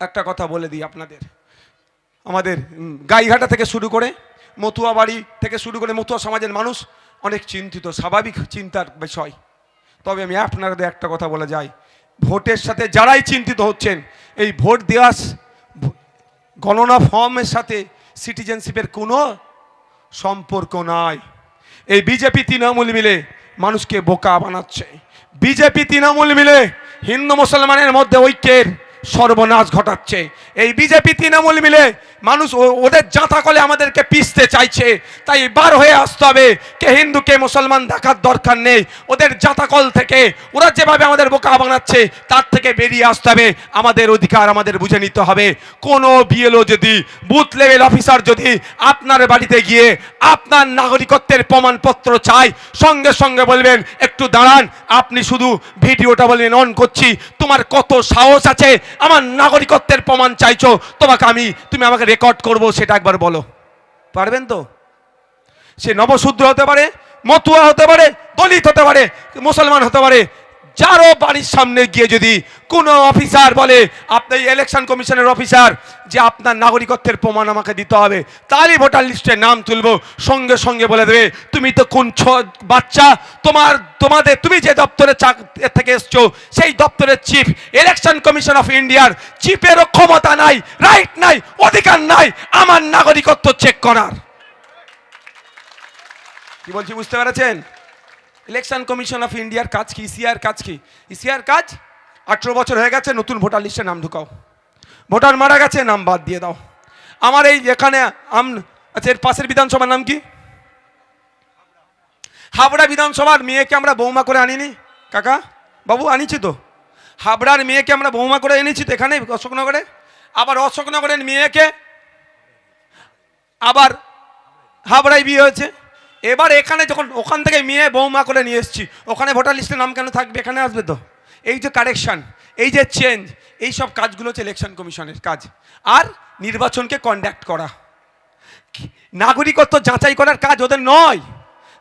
একটা কথা বলে দিই আপনাদের, আমাদের গাইঘাটা থেকে শুরু করে মতুয়া বাড়ি থেকে শুরু করে মতুয়া সমাজের মানুষ অনেক চিন্তিত, স্বাভাবিক চিন্তার বিষয়। তবে আমি আপনাদের একটা কথা বলে যাই, ভোটের সাথে যারাই চিন্তিত হচ্ছেন, এই ভোট দেওয়া গণনা ফর্মের সাথে সিটিজেনশিপের কোনো সম্পর্ক নাই। এই বিজেপি তৃণমূল মিলে মানুষকে বোকা বানাচ্ছে। বিজেপি তৃণমূল মিলে হিন্দু মুসলমানের মধ্যে ঐক্যের সর্বনাশ ঘটাচ্ছে। এই বিজেপি তৃণমূল মিলে মানুষ ওদের জাঁতা কলে আমাদেরকে পিষতে চাইছে। তাই বার হয়ে আসতে হবে, কে হিন্দু কে মুসলমান দেখার দরকার নেই। ওদের জাঁতা কল থেকে ওরা যেভাবে আমাদের বোকা বানাচ্ছে তার থেকে বেরিয়ে আসতে হবে। আমাদের অধিকার আমাদের বুঝে নিতে হবে। কোনো বিএলও যদি, বুথ লেভেল অফিসার যদি আপনার বাড়িতে গিয়ে আপনার নাগরিকত্বের প্রমাণপত্র চাই, সঙ্গে সঙ্গে বলবেন একটু দাঁড়ান, আপনি শুধু ভিডিওটা বলবেন অন করছি, তোমার কত সাহস আছে আমার নাগরিকত্বের প্রমাণ চাইছো, তুমি আমাকে রেকর্ড করবো, সেটা একবার বলো। পারবেন তো? সে নবশূদ্র হতে পারে, মতুয়া হতে পারে, দলিত হতে পারে, মুসলমান হতে পারে, যারও বাড়ির সামনে গিয়ে যদি কোনো অফিসার বলে, আপনি ইলেকশন কমিশনের অফিসার, যে আপনার নাগরিকত্বের প্রমাণ আমাকে দিতে হবে, তারই ভোটার লিস্টে নাম তুলবো, সঙ্গে সঙ্গে বলে দেবে তুমি তো কোন বাচ্চা, তুমি যে দপ্তরে থেকে এসছো সেই দপ্তরের চিফ, ইলেকশন কমিশন অফ ইন্ডিয়ার চিফেরও ক্ষমতা নাই, রাইট নাই, অধিকার নাই আমার নাগরিকত্ব চেক করার। কি বলছি বুঝতে পেরেছেন? ইলেকশন কমিশন অফ ইন্ডিয়ার কাজ কি? ইসিআর কাজ কি? ইসিআর কাজ 18 বছর হয়ে গেছে, নতুন ভোটার লিস্টে নাম ঢুকাও। ভোটার মারা গেছে, নাম বাদ দিয়ে দাও। আমার এই এখানে আচ্ছা, এর পাশের বিধানসভার নাম কি? হাবড়া বিধানসভার মেয়েকে আমরা বৌমা করে আনিনি কাকা বাবু? আনিছি তো। হাবড়ার মেয়েকে আমরা বৌমা করে এনেছি তো এখানে অশোকনগরে। আবার অশোকনগরের মেয়েকে আবার হাবড়ায় বিয়ে হয়েছে। এবার এখানে যখন ওখান থেকে মেয়ে বৌমা করে নিয়ে এসেছি, ওখানে ভোটার লিস্টে নাম কেন থাকবে? এখানে আসবে তো। এই যে কারেকশন, এই যে চেঞ্জ, এই সব কাজগুলো হচ্ছে ইলেকশন কমিশনের কাজ। আর নির্বাচনকে কন্ডাক্ট করা, নাগরিকত্ব যাচাই করার কাজ ওদের নয়।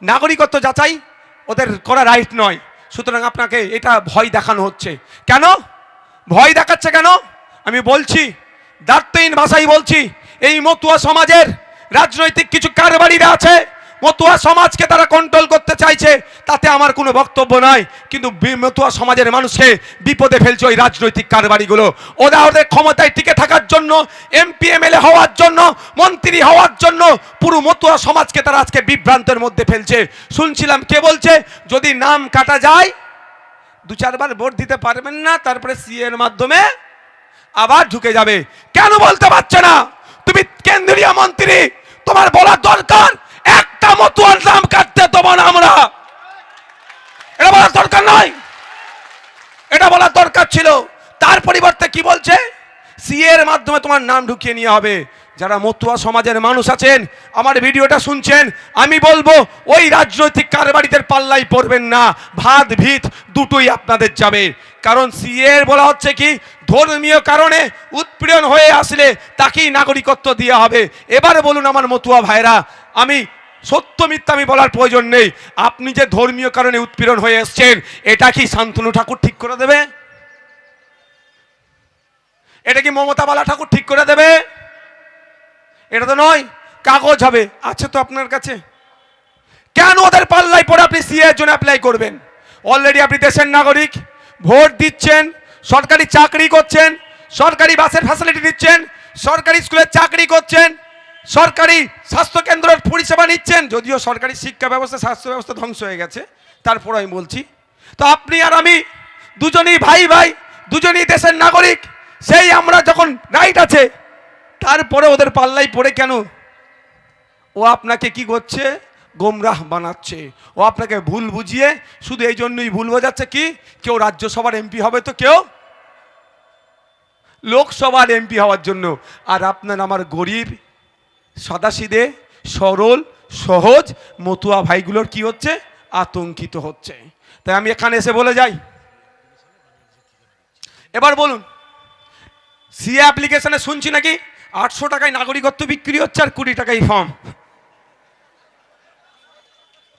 নাগরিকত্ব যাচাই ওদের করা রাইট নয়। সুতরাং আপনাকে এটা ভয় দেখানো হচ্ছে। কেন ভয় দেখাচ্ছে? কেন আমি বলছি, দায়িত্বহীন ভাষাই বলছি, এই মতুয়া সমাজের রাজনৈতিক কিছু কারবারিরা আছে, মতুয়া সমাজকে তারা কন্ট্রোল করতে চাইছে, তাতে আমার কোনো বক্তব্য নাই। কিন্তু মতুয়া সমাজের মানুষকে বিপদে ফেলছে ওই রাজনৈতিক কারবারিগুলো। ওরা ওদের ক্ষমতায় টিকে থাকার জন্য, এমপি এমএলএ হওয়ার জন্য, মন্ত্রী হওয়ার জন্য পুরো মতুয়া সমাজকে তারা আজকে বিভ্রান্তের মধ্যে ফেলছে। শুনছিলাম কে বলছে যদি নাম কাটা যায় 2-4 বার ভোট দিতে পারবেন না, তারপরে সিএ এর মাধ্যমে আবার ঢুকে যাবে। কেন বলতে পারছে না? তুমি কেন্দ্রীয় মন্ত্রী, তোমার বলার দরকার একটা মতুয়ার নাম কাটতে দেবো না আমরা। এটা বলার দরকার নয়, এটা বলার দরকার ছিল। তার পরিবর্তে কি বলছে? সিএ এর মাধ্যমে তোমার নাম ঢুকিয়ে নিয়ে হবে। যারা মতুয়া সমাজের মানুষ আছেন, আমার ভিডিওটা শুনছেন, আমি বলবো ওই রাজনৈতিক কারবারিদের পাল্লাই পড়বেন না। ভাত ভিত দুটোই আপনাদের যাবে। কারণ সিএ বলা হচ্ছে কি, ধর্মীয় কারণে উৎপীড়ন হয়ে আসলে তাকেই নাগরিকত্ব দেওয়া হবে। এবারে বলুন আমার মতুয়া ভাইরা, আমি সত্য মিথ্যা আমি বলার প্রয়োজন নেই, আপনি যে ধর্মীয় কারণে উৎপীড়ন হয়ে এসছেন, এটা কি শান্তনু ঠাকুর ঠিক করে দেবে? এটা কি মমতা বালা ঠাকুর ঠিক করে দেবে? এটা তো নয়। কাগজ হবে, আছে তো আপনার কাছে, কেন ওদের পাল্লাই পড়ে আপনি সিএ এর জন্য অ্যাপ্লাই করবেন? অলরেডি আপনি দেশের নাগরিক, ভোট দিচ্ছেন, সরকারি চাকরি করছেন, সরকারি বাসের ফ্যাসিলিটি দিচ্ছেন, সরকারি স্কুলে চাকরি করছেন, সরকারি স্বাস্থ্য কেন্দ্রের পরিষেবা নিচ্ছেন। যদিও সরকারি শিক্ষা ব্যবস্থা, স্বাস্থ্য ব্যবস্থা ধ্বংস হয়ে গেছে, তারপর আমি বলছি, তো আপনি আর আমি দুজনেই ভাই ভাই, দুজনেই দেশের নাগরিক। সেই আমরা যখন রাইট আছে, তারপরে ওদের পাল্লাই পড়ে কেন? ও আপনাকে কি করছে? গোমরাহ বানাচ্ছে। ও আপনাকে ভুল বুঝিয়ে শুধু এই জন্যই ভুল বোঝাচ্ছে কি, কেউ রাজ্যসভার এমপি হবে তো কেউ লোকসভার এমপি হওয়ার জন্য। আর আপনার আমার গরিব সাদাসিধে সরল সহজ মতুয়া ভাইগুলোর কি হচ্ছে? আতঙ্কিত হচ্ছে। তাই আমি এখানে এসে বলে যাই, এবার বলুন, সিএ অ্যাপ্লিকেশনে শুনছি নাকি 800 টাকায় নাগরিকত্ব বিক্রি হচ্ছে আর 20 টাকায় ফর্ম।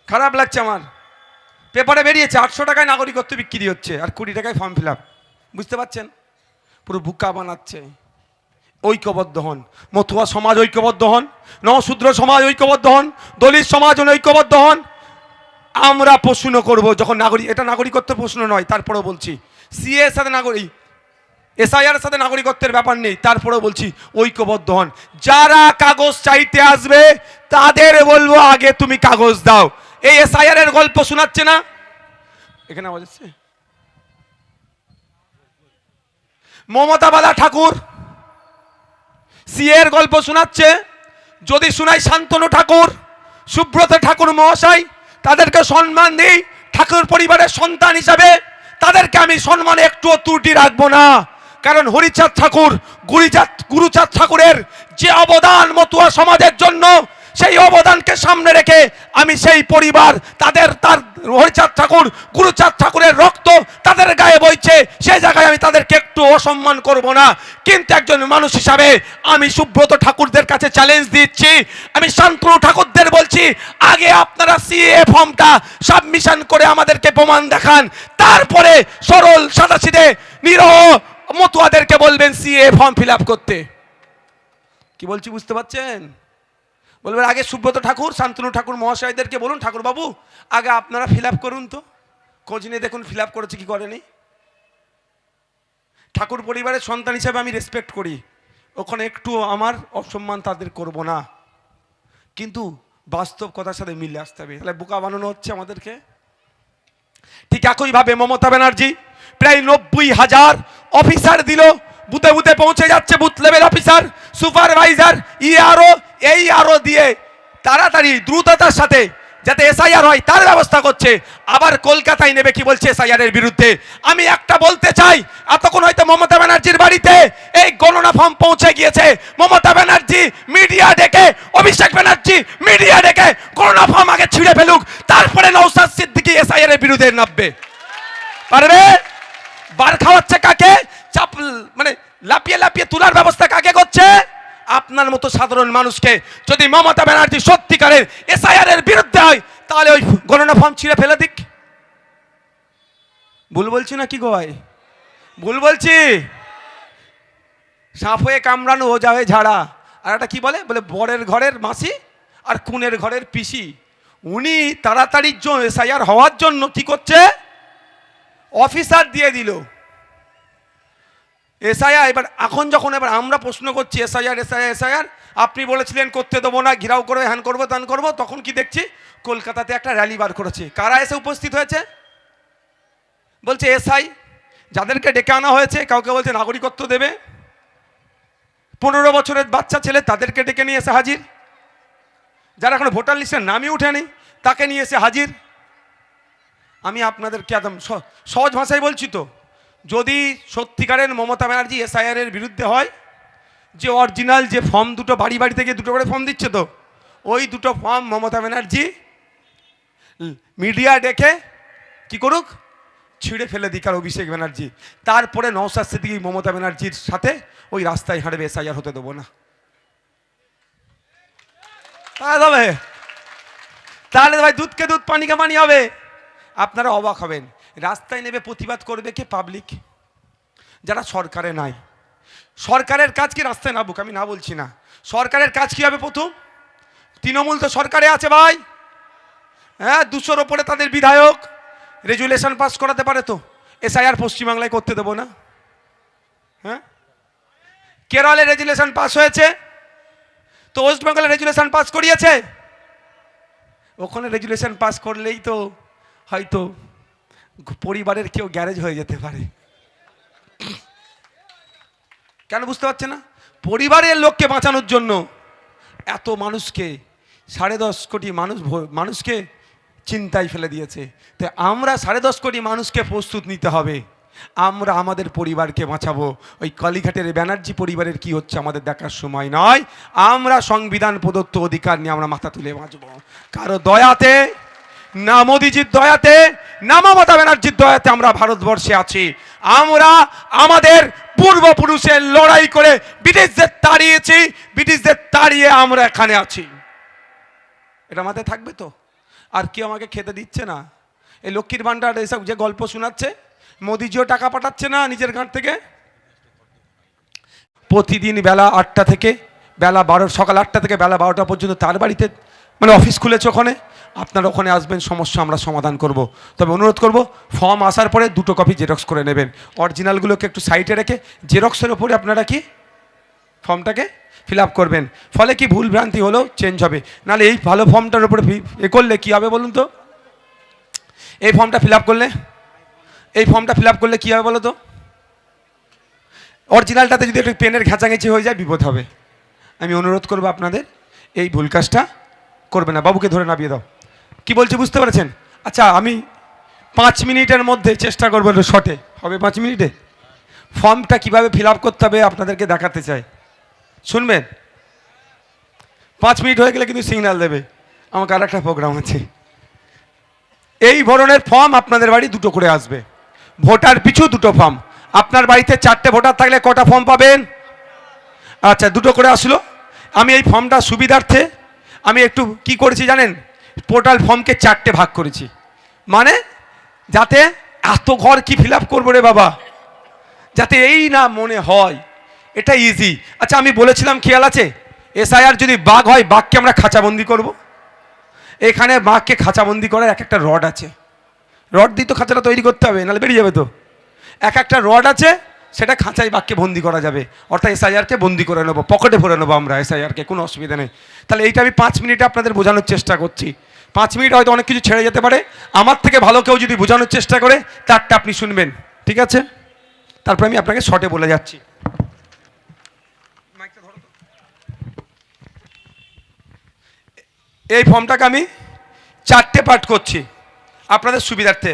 খারাপ লাগছে আমার, পেপারে বেরিয়েছে 800 টাকায় নাগরিকত্ব বিক্রি হচ্ছে আর 20 টাকায় ফর্ম ফিল আপ। বুঝতে পারছেন? পুরো বুকা বানাচ্ছে। ঐক্যবদ্ধ হন, মতুয়া সমাজ ঐক্যবদ্ধ হন, নশূদ্র সমাজ ঐক্যবদ্ধ হন, দলিত সমাজ ঐক্যবদ্ধ হন। আমরা প্রশ্ন করব যখন নাগরিক, এটা নাগরিকত্বের প্রশ্ন নয়, তারপরেও বলছি সিএ এর সাথে নাগরিক, এসআইআর সাথে নাগরিকত্বের ব্যাপার নেই, তারপরেও বলছি ঐক্যবদ্ধ হন। যারা কাগজ চাইতে আসবে তাদের বলবো আগে তুমি কাগজ দাও। এই এসআইআর এর গল্প শোনাচ্ছে না এখানে আওয়াজ হচ্ছে, মমতা বালা ঠাকুর সিএ এর গল্প শোনাচ্ছে। যদি শোনাই শান্তনু ঠাকুর, সুব্রত ঠাকুর মহাশয়, তাদেরকে সম্মান দিই ঠাকুর পরিবারের সন্তান হিসাবে, তাদেরকে আমি সম্মানে একটুও ত্রুটি রাখবো না। কারণ হরিচাঁদ ঠাকুর, গুরুচাঁদ ঠাকুরের যে অবদান মতুয়া সমাজের জন্য, সেই অবদানকে সামনে রেখে আমি সেই পরিবার, তার হরিচাঁদ ঠাকুর, গুরুচাঁদ ঠাকুরের রক্ত তাদের গায়ে বইছে, সেই জায়গায় আমি তাদেরকে একটু অসম্মান করব না। কিন্তু একজন মানুষ হিসাবে আমি সুব্রত ঠাকুরদের কাছে চ্যালেঞ্জ দিচ্ছি, আমি শান্তনু ঠাকুরদের বলছি, আগে আপনারা সিএ ফর্মটা সাবমিশন করে আমাদেরকে প্রমাণ দেখান, তারপরে সরল সাদাসিধে নিরহ মতুয়াদেরকে বলবেন সিএ ফর্ম ফিল আপ করতে। কি বলছি বুঝতে পারছেন? বলবেন আগে সুব্রত ঠাকুর, শান্তনু ঠাকুর মহাশয়দেরকে বলুন, ঠাকুর বাবু আগে আপনারা ফিল আপ করুন, তো খোঁজ নিয়ে দেখুন ফিল আপ করেছে কি করেনি। ঠাকুর পরিবারের সন্তান হিসেবে আমি রেসপেক্ট করি, ওখানে একটু আমার অসম্মান তাদের করব না, কিন্তু বাস্তব কথার সাথে মিলে আসতে হবে। তাহলে বোকা বানানো হচ্ছে আমাদেরকে। ঠিক একইভাবে মমতা ব্যানার্জি প্রায় 90,000 অফিসার দিল, বুথে বুথে পৌঁছে যাচ্ছে, booth level officer, supervisor, ERO, এই আরও দিয়ে তাড়াতাড়ি দ্রুততার সাথে যাতে এসআইআর হয় তার ব্যবস্থা করছে। আবার কলকাতায় নেবে কি বলছে এসআইআর এর বিরুদ্ধে। আমি একটা বলতে চাই, এতক্ষণ হয়তো মমতা ব্যানার্জির বাড়িতে এই গণনা ফর্ম পৌঁছে গিয়েছে, মমতা ব্যানার্জি মিডিয়া ডেকে, অভিষেক ব্যানার্জি মিডিয়া ডেকে গণনা ফর্ম আগে ছিঁড়ে ফেলুক, তারপরে নওশাদ সিদ্দিকী এসআইআর এর বিরুদ্ধে নামবে। পারবে? বার খাওয়াচ্ছে কাকে? চাপ মানে লাপিয়ে লাপিয়ে তোলার ব্যবস্থা কাকে করছে? আপনার মতো সাধারণ মানুষকে। যদি মমতা ব্যানার্জি সত্যিকারের এসআইআর এর বিরুদ্ধে হয়, তাহলে ওই গণনা ফর্ম ছিঁড়ে ফেলে দিক। ভুল বলছি না কি গো ভাই? ভুল বলছি? সাপ হয়ে কামড়ানো, ও যাবে ঝাড়া। আর একটা কি বলে বরের ঘরের মাসি আর খুনের ঘরের পিসি। উনি তাড়াতাড়ির জন্য এসআইআর হওয়ার জন্য কি করছে, অফিসার দিয়ে দিল এসআইআর। এবার এখন যখন এবার আমরা প্রশ্ন করছি এসআইআর এসআইআর এসআইআর, আপনি বলেছিলেন করতে দেবো না, ঘিরাও করবে, হ্যান করবো, ত্যান করবো, তখন কি দেখছি কলকাতাতে একটা র্যালি বার করেছে। কারা এসে উপস্থিত হয়েছে? বলছে এসআই, যাদেরকে ডেকে আনা হয়েছে কাউকে বলছে নাগরিকত্ব দেবে, 15 বছরের বাচ্চা ছেলে তাদেরকে ডেকে নিয়ে এসে হাজির, যারা এখন ভোটার লিস্টের নামই উঠেনি তাকে নিয়ে এসে হাজির। আমি আপনাদেরকে একদম সহজ ভাষায় বলছি, তো যদি সত্যিকারের মমতা ব্যানার্জি এসআইআর এর বিরুদ্ধে হয়, যে অরিজিনাল যে ফর্ম দুটো বাড়ি বাড়ি থেকে দুটো করে ফর্ম দিচ্ছে, তো ওই দুটো ফর্ম মমতা ব্যানার্জি মিডিয়া ডেকে কি করুক, ছিঁড়ে ফেলে দিক আর অভিষেক ব্যানার্জি, তারপরে নওশাদ সিদ্দিকী মমতা ব্যানার্জির সাথে ওই রাস্তায় হাঁটবে, এসআইআর হতে দেবো না। তাহলে ভাই দুধকে দুধ পানিকে পানি হবে। আপনারা অবাক হবেন, রাস্তায় নেবে প্রতিবাদ করবে কে? পাবলিক, যারা সরকারে নাই। সরকারের কাজ কি রাস্তায় নামুক, আমি না বলছি না। সরকারের কাজ কি হবে? প্রথম, তৃণমূল তো সরকারে আছে ভাই, হ্যাঁ, 200-র ওপরে তাদের বিধায়ক, রেজুলেশন পাস করাতে পারে, তো এসআইআর পশ্চিমবাংলায় করতে দেবো না। হ্যাঁ, কেরলে রেজুলেশন পাস হয়েছে, তো ওয়েস্ট বেঙ্গলে রেজুলেশন পাস করিয়েছে। ওখানে রেজুলেশন পাস করলেই তো হয়তো পরিবারের কেউ গ্যারেজ হয়ে যেতে পারে। কেন বুঝতে পারছে না? পরিবারের লোককে বাঁচানোর জন্য এত মানুষকে, 10.5 কোটি মানুষকে চিন্তায় ফেলে দিয়েছে। তো আমরা 10.5 কোটি মানুষকে প্রস্তুত নিতে হবে, আমরা আমাদের পরিবারকে বাঁচাবো। ওই কালীঘাটের ব্যানার্জি পরিবারের কি হচ্ছে আমাদের দেখার সময় নয়। আমরা সংবিধান প্রদত্ত অধিকার নিয়ে আমরা মাথা তুলে বাঁচবো। কারো দয়াতে না, মোদিজির দয়াতে না, মমতা ব্যানার্জির দয়াতে আমরা ভারতবর্ষে আছি। আমরা আমাদের পূর্বপুরুষের লড়াই করে ব্রিটিশদের তাড়িয়েছি, ব্রিটিশদের তাড়িয়ে আমরা এখানে আছি। এটা মাথায় থাকবে তো? আর কেউ আমাকে খেতে দিচ্ছে না। এই লক্ষ্মীর ভাণ্ডার এসব যে গল্প শোনাচ্ছে, মোদিজিও টাকা পাঠাচ্ছে না নিজের গাঁট থেকে। প্রতিদিন বেলা 8টা থেকে বেলা 12, সকাল 8টা থেকে বেলা 12টা পর্যন্ত তার বাড়িতে মানে অফিস খুলেছে ওখানে, আপনারা ওখানে আসবেন, সমস্যা আমরা সমাধান করব। তবে অনুরোধ করব, ফর্ম আসার পরে 2 কপি জেরক্স করে নেবেন, অরিজিনালগুলোকে একটু সাইডে রেখে জেরক্সের ওপরে আপনারা কি ফর্মটাকে ফিল আপ করবেন। ফলে কি ভুল ভ্রান্তি হলেও চেঞ্জ হবে, নাহলে এই ভালো ফর্মটার উপরে এ করলে কী হবে বলুন তো? এই ফর্মটা ফিল আপ করলে কী হবে বলো তো? অরিজিনালটাতে যদি একটু পেনের ঘেঁচাঘেঁচি হয়ে যায় বিপদ হবে। আমি অনুরোধ করবো আপনাদের এই ভুল কাজটা করবে না। বাবুকে ধরে নামিয়ে দাও। কি বলছি বুঝতে পেরেছেন? আচ্ছা, আমি 5 মিনিটের মধ্যে চেষ্টা করবো, শর্টে হবে 5 মিনিটে ফর্মটা কিভাবে ফিল আপ করতে হবে আপনাদেরকে দেখাতে চাই, শুনবেন? 5 মিনিট হয়ে গেলে কিন্তু সিগন্যাল দেবে, আমাকে আর একটা প্রোগ্রাম আছে। এই ধরনের ফর্ম আপনাদের বাড়ি 2 করে আসবে, ভোটার পিছু 2 ফর্ম। আপনার বাড়িতে 4টে ভোটার থাকলে কটা ফর্ম পাবেন? আচ্ছা, 2 করে আসলো। আমি এই ফর্মটা সুবিধার্থে আমি একটু কি করেছি জানেন, পোর্টাল ফর্মকে 4টে ভাগ করেছি, মানে যাতে এত ঘর কি ফিল আপ করবো রে বাবা, যাতে এই না মনে হয় এটা ইজি। আচ্ছা, আমি বলেছিলাম খেয়াল আছে, এসআইআর যদি বাঘ হয়, বাঘকে আমরা খাঁচাবন্দি করব। এখানে বাঘকে খাঁচাবন্দি করার একটা রড আছে, রড দিয়ে তো খাঁচাটা তৈরি করতে হবে, নাহলে বেরিয়ে যাবে তো। একটা রড আছে, সেটা খাঁচায় বাঘকে বন্দি করা যাবে, অর্থাৎ এসআইআরকে বন্দি করে নেবো, পকেটে ভরে নেবো আমরা এসআইআরকে, কোনো অসুবিধা নেই। তাহলে এইটা আমি 5 মিনিটে আপনাদের বোঝানোর চেষ্টা করছি। 5 মিনিট হয়তো অনেক কিছু ছেড়ে যেতে পারে, আমার থেকে ভালো কেউ যদি বোঝানোর চেষ্টা করে তারটা আপনি শুনবেন, ঠিক আছে? তারপর আমি আপনাকে শর্টে বলে যাচ্ছি। এই ফর্মটাকে আমি 4টে পার্ট করছি আপনাদের সুবিধার্থে,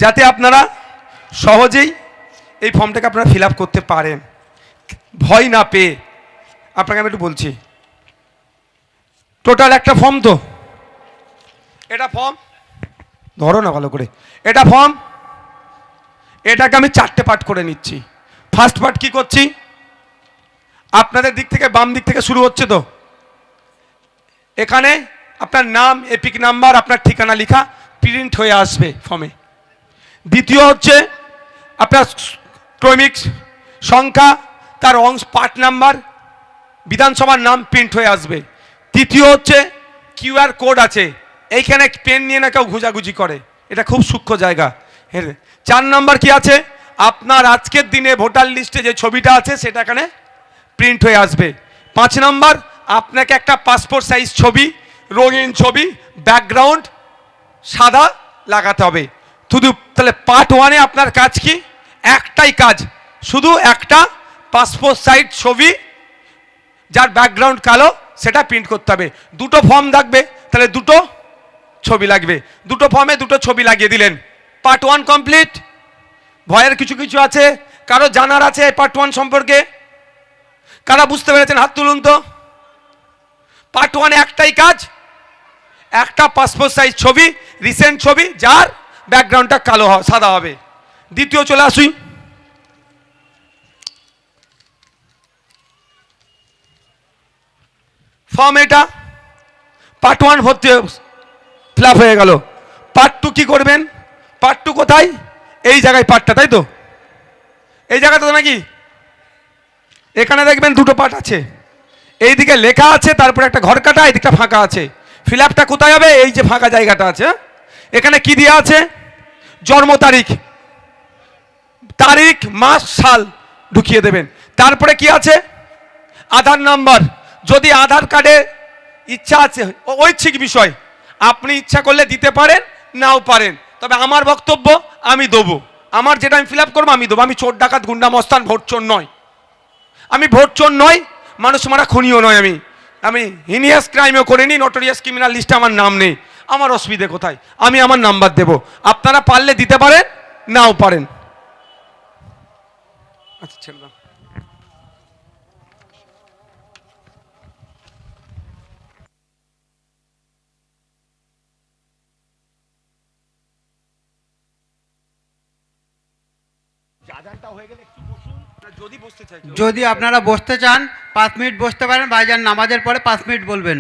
যাতে আপনারা সহজেই এই ফর্মটাকে আপনারা ফিল আপ করতে পারেন, ভয় না পেয়ে। আপনাকে আমি একটু বলছি, টোটাল একটা ফর্ম, তো এটা ফর্ম, ধরো না ভালো করে, এটা ফর্ম, এটাকে আমি 4টে পার্ট করে নিচ্ছি। ফার্স্ট পার্ট কি করছি, আপনাদের দিক থেকে বাম দিক থেকে শুরু হচ্ছে, তো এখানে আপনার নাম, এপিক নাম্বার, আপনার ঠিকানা লেখা প্রিন্ট হয়ে আসবে ফর্মে। দ্বিতীয় হচ্ছে আপনার ক্রমিক সংখ্যা, তার অংশ, পার্ট নাম্বার, বিধানসভার নাম প্রিন্ট হয়ে আসবে। তৃতীয় হচ্ছে কিউআর কোড আছে, এইখানে পেন নিয়ে না কেউ ঘুজাঘুজি করে, এটা খুব সূক্ষ্ম জায়গা। 4 নম্বর কি আছে, আপনার আজকের দিনে ভোটার লিস্টে যে ছবিটা আছে সেটা এখানে প্রিন্ট হয়ে আসবে। 5 নম্বর, আপনাকে একটা পাসপোর্ট সাইজ ছবি, রঙিন ছবি, ব্যাকগ্রাউন্ড সাদা লাগাতে হবে। শুধু তাহলে পার্ট 1-এ আপনার কাজ কি, একটাই কাজ, শুধু একটা পাসপোর্ট সাইজ ছবি যার ব্যাকগ্রাউন্ড কালো সেটা প্রিন্ট করতে হবে। 2 ফর্ম থাকবে, তাহলে 2 ছবি লাগবে, 2 ফর্মে 2 ছবি লাগিয়ে দিলেন। Part 1 complete. ভয়ের কিছু আছে, কারো জানার আছে পার্ট 1 সম্পর্কে? কারা বুঝতে পেরেছেন হাত তুলুন তো। পার্ট 1-এ একটাই কাজ, একটা পাসপোর্ট সাইজ ছবি, রিসেন্ট ছবি, যার ব্যাকগ্রাউন্ডটা কালো সাদা হবে। দ্বিতীয় চলে আসুন, ফর্ম এটা পার্ট 1 ভর্তি ফিল আপ হয়ে গেল। পার্ট 2 কি করবেন? পার্ট 2 কোথায়? এই জায়গায় পার্টটা, তাই তো? এই জায়গাটা নাকি এখানে দেখবেন 2 পার্ট আছে, এইদিকে লেখা আছে, তারপরে একটা ঘর কাটা, এইদিকটা ফাঁকা আছে। ফিল আপটা কোথায় হবে? এই যে ফাঁকা জায়গাটা আছে, এখানে কি দেওয়া আছে? জন্ম তারিখ, মাস, সাল ঢুকিয়ে দেবেন। তারপরে কি আছে? আধার নাম্বার। যদি আধার কার্ডে ইচ্ছা আছে, ঐচ্ছিক বিষয়, আপনি ইচ্ছা করলে দিতে পারেন, নাও পারেন, তবে আমার বক্তব্য আমি দেবো, আমার যেটা আমি ফিল আপ করবো আমি দেবো। আমি চোর ডাকাত গুন্ডা মস্তান ভোট চোর নয়, আমি ভোট চোর নয়, মানুষ মারা খুনিও নয়, আমি হিনিয়াস ক্রাইমও করিনি, নোটোরিয়াস ক্রিমিনাল লিস্টে আমার নাম নেই। আমার অসুবিধে কোথায়? আমি আমার নাম্বার দেব, আপনারা পারলে দিতে পারেন, নাও পারেন। আচ্ছা, ছেড়ে দাও। যদি আপনারা বসতে চান 5 মিনিট বসতে পারেন, ভাইজান নামাজের পরে 5 মিনিট বলবেন।